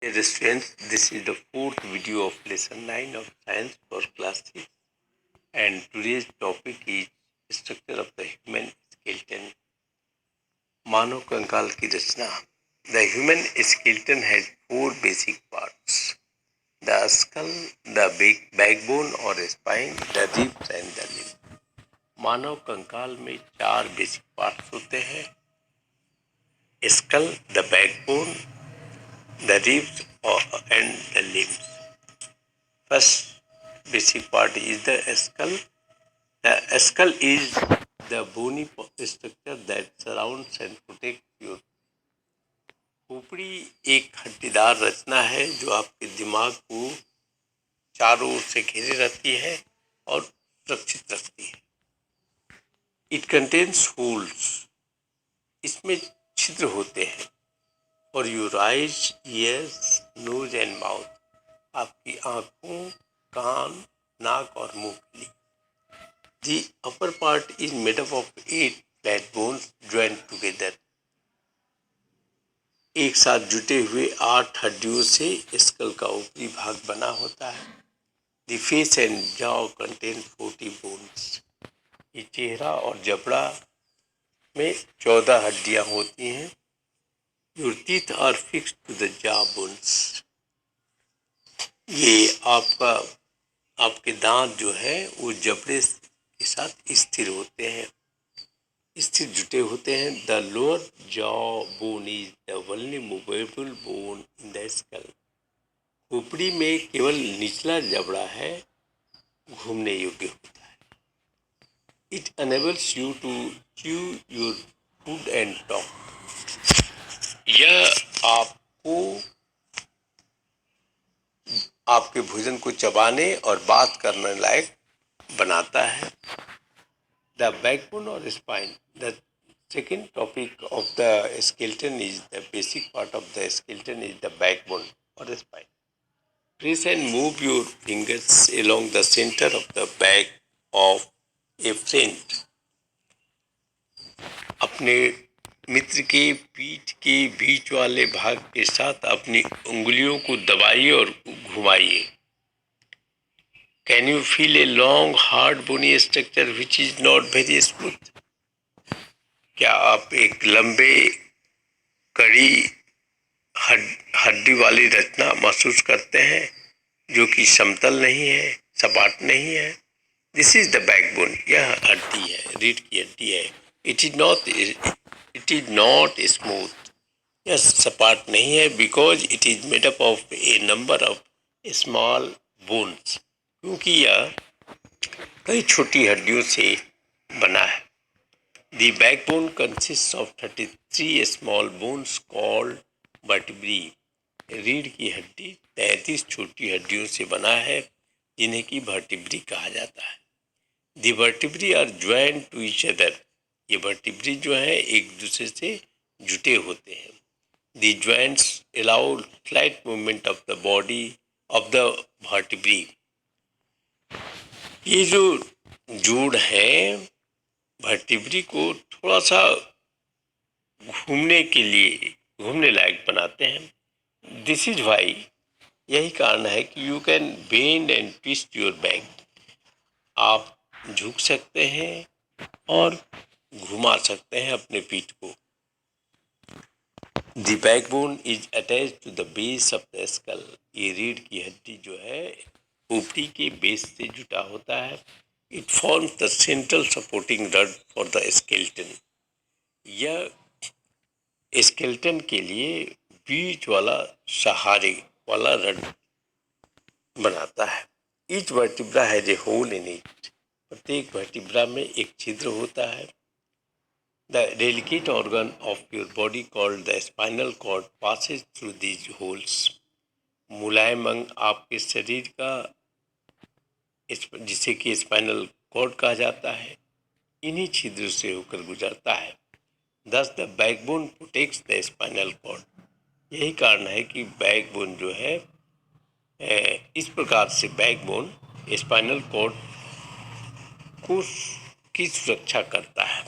Dear students, this is the fourth video of lesson 9 of science for class 6, and today's topic is structure of the human skeleton. मानव कंकाल की रचना. The human skeleton has four basic parts: the skull, the backbone or spine, the ribs and the limb. मानव कंकाल में चार basic parts होते हैं: skull, the backbone, the ribs and the limbs. First basic part is the skull. The skull is the bony structure that surrounds and protects your. खोपड़ी एक हड्डीदार रचना है जो आपके दिमाग को चारों ओर से घेरे रहती है और सुरक्षित रखती है. It contains holes. इसमें छिद्र होते हैं. For your eyes, ears, nose and mouth. आपकी आंखों, कान, नाक और मुंह के लिए. The upper part is made up of 8 flat bones joined together. एक साथ जुटे हुए 8 हड्डियों से स्कल का ऊपरी भाग बना होता है. The face and jaw contain 40 bones. ये चेहरा और जबड़ा में 14 हड्डियां होती हैं. Your teeth are fixed to the jaw bones. ये आपके दांत जो है वो जबड़े के साथ स्थिर होते हैं, स्थिर जुटे होते हैं. The lower jaw bone is the only movable bone in the skull. खोपड़ी में केवल निचला जबड़ा है घूमने योग्य होता है. It enables you to chew your food and talk. यह आपको आपके भोजन को चबाने और बात करने लायक बनाता है. The backbone or spine. The second topic of the skeleton is the basic part of the skeleton is the backbone or the spine. Press and move your fingers along the center of the back of a friend. अपने मित्र के पीठ के बीच वाले भाग के साथ अपनी उंगलियों को दबाइए और घुमाइए. Can you feel a long, hard, bony structure which is not very smooth? क्या आप एक लंबे कड़ी हड्डी वाली रचना महसूस करते हैं जो कि समतल नहीं है, सपाट नहीं है? This is the backbone. यह हड्डी है, रीढ़ की हड्डी है. It is not smooth. यह सपाट नहीं है because it is made up of a number of small bones. क्योंकि यह कई छोटी हड्डियों से बना है. The backbone consists of 33 small bones called vertebrae. रीढ़ की हड्डी 33 छोटी हड्डियों से बना है जिन्हें की वर्टिब्री कहा जाता है. The vertebrae are joined to each other. ये वर्टिब्री जो है एक दूसरे से जुटे होते हैं. The joints allow slight movement of the body of the vertebrae. ये जो जोड़ है वर्टिब्री को थोड़ा सा घूमने लायक बनाते हैं. This is why. यही कारण है कि you can bend and twist your back. आप झुक सकते हैं और घुमा सकते हैं अपने पीठ को. The backbone is attach to the base of the skull. ये रीढ़ की हड्डी जो है खोपड़ी के बेस से जुटा होता है. It forms the central supporting rod for the skeleton. यह स्केलेटन के लिए बीच वाला सहारे वाला रड बनाता है. Each vertebra has a hole in it. प्रत्येक वर्टिब्रा में एक छिद्र होता है. The delicate organ of your body called the spinal cord passes through these holes. मुलायम अंग आपके शरीर का जिसे कि स्पाइनल कॉर्ड कहा जाता है इन्हीं छिद्रों से होकर गुजरता है. Thus the backbone protects the spinal cord. यही कारण है कि बैकबोन जो है इस प्रकार से बैकबोन स्पाइनल कॉर्ड की सुरक्षा करता है.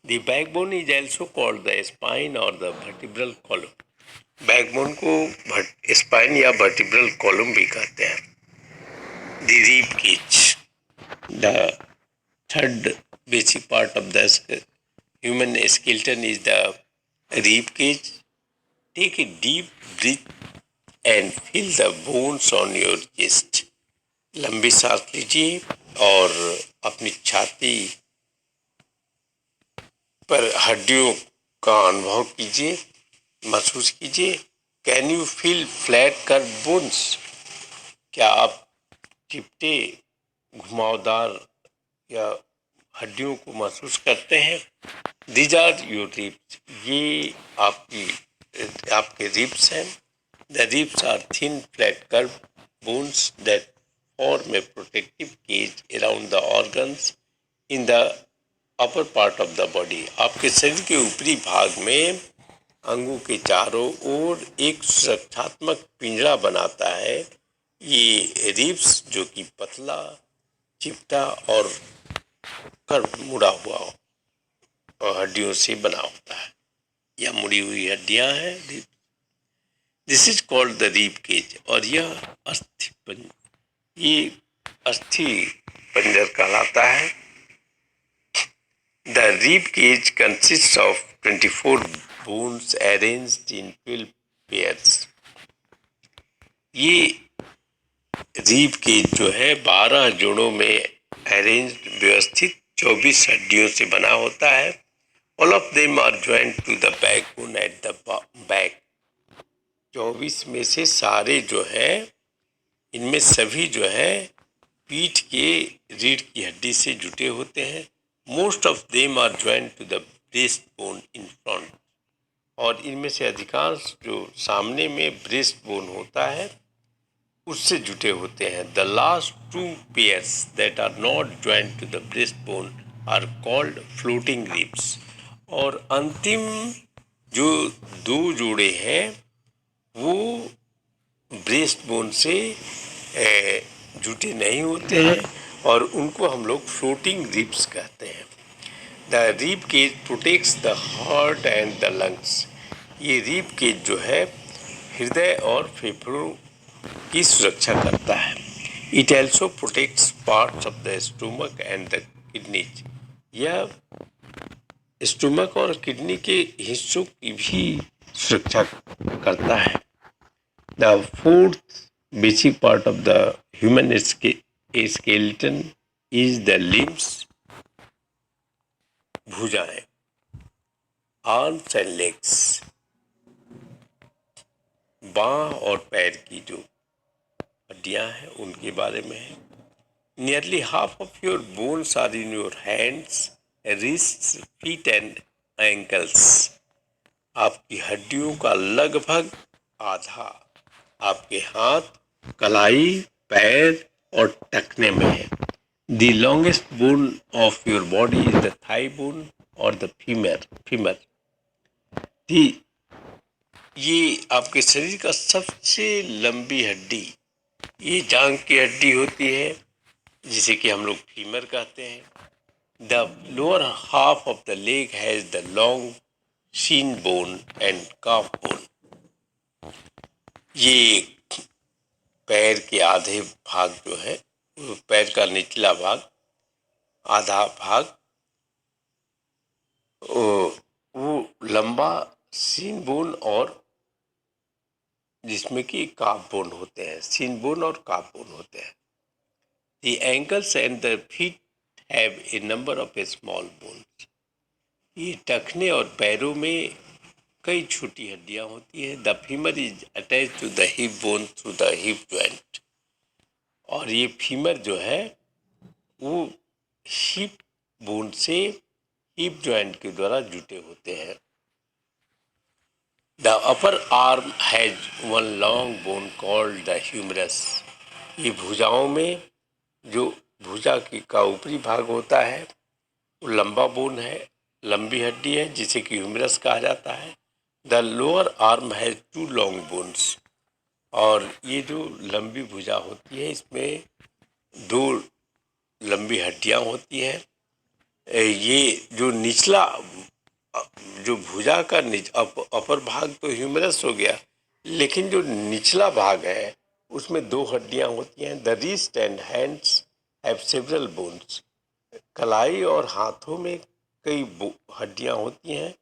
The backbone is also called the spine or the vertebral column. Backbone को स्पाइन या वर्टिब्रल कॉलम भी कहते हैं। The rib cage, the third basic part of the human skeleton is the rib cage. Take a deep breath and feel the bones on your chest. लंबी सांस लीजिए और अपनी छाती पर हड्डियों का अनुभव कीजिए, महसूस कीजिए। Can you feel flat curve bones? क्या आप चिपटे घुमावदार या हड्डियों को महसूस करते हैं? दीज आर योर रिब्स, ये आपके रिब्स हैं। The ribs are thin flat curve bones that form a protective cage around the organs in the upper part of the body. आपके शरीर के ऊपरी भाग में अंगों के चारों ओर एक सुरक्षात्मक पिंजरा बनाता है। ये रिब्स जो कि पतला, चिपटा और कर्व मुड़ा हुआ और हड्डियों से बना होता है या मुड़ी हुई हड्डियां हैं। This is called the rib cage. और यह अस्थि पंजर कहलाता है। The rib cage consist of 24 bones arranged in 12 pairs. ये रिब केज जो है 12 जोड़ों में अरेंज्ड व्यवस्थित 24 हड्डियों से बना होता है। All of them are joint to the backbone at the back. 24 में से सारे जो है, इनमें सभी जो है पीठ के रीढ़ की हड्डी से जुटे होते हैं। Most of them are joint to the breast bone in front. और इनमें से अधिकांश जो सामने में ब्रेस्ट बोन होता है उससे जुटे होते हैं। The last 2 pairs that are not joint to the breast bone are called floating ribs. और अंतिम जो 2 जोड़े हैं वो ब्रेस्ट बोन से जुटे नहीं होते हैं और उनको हम लोग फ्लोटिंग रिब्स कहते हैं। The rib cage protects the heart and the lungs. ये रिब केज जो है हृदय और फेफड़ों की सुरक्षा करता है। It also protects parts of the stomach and the kidneys. यह स्टोमक और किडनी के हिस्सों की भी सुरक्षा करता है। The fourth basic part of the human skeleton is the limbs, भुजाएं, arms and legs, बाँ और पैर की जो हड्डियां हैं उनके बारे में है। Nearly half of your bones are in your hands, wrists, feet and ankles. आपकी हड्डियों का लगभग आधा आपके हाथ, कलाई, पैर और टखने में है। The longest bone of your body is the thigh bone और द फीमर। ये आपके शरीर का सबसे लंबी हड्डी ये जांघ की हड्डी होती है, जिसे कि हम लोग फीमर कहते हैं। The lower half of the leg has the long shin bone and calf bone. ये पैर के आधे भाग जो है, पैर का निचला भाग, आधा भाग वो लंबा सीन बोन और जिसमें कि काफ बोन होते हैं, सीन बोन और काफ बोन होते हैं। The ankles and the feet have a number of A small bones. ये टखने और पैरों में कई छोटी हड्डियां होती है। The femur is attach to the hip bone through the hip joint. और ये फीमर जो है वो हिप बोन से हिप ज्वाइंट के द्वारा जुटे होते हैं। The upper arm has one long bone called the humerus. ये भुजाओं में जो भुजा का ऊपरी भाग होता है वो लंबा बोन है, लंबी हड्डी है, जिसे कि ह्यूमरस कहा जाता है। The lower arm has 2 long bones. और ये जो लंबी भुजा होती है इसमें 2 लंबी हड्डियां होती हैं। ये जो निचला जो भुजा का अपर भाग तो ह्यूमरस हो गया, लेकिन जो निचला भाग है उसमें दो हड्डियां होती हैं। The wrist and hands have several bones. कलाई और हाथों में कई हड्डियां होती हैं।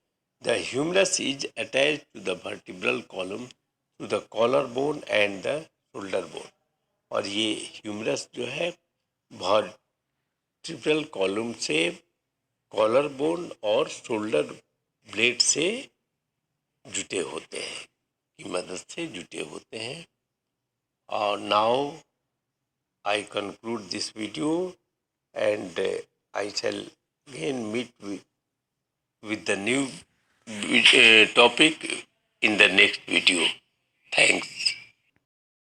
The humerus is attach to the vertebral column to the collar bone and the shoulder bone. और ये ह्यूमरस जो है वर्टिब्रल कॉलम से, कॉलर बोन और शोल्डर ब्लेड से जुटे होते हैं, की मदद से जुटे होते हैं। और now I conclude this video, and I shall again meet with the new topic in the next video. Thanks.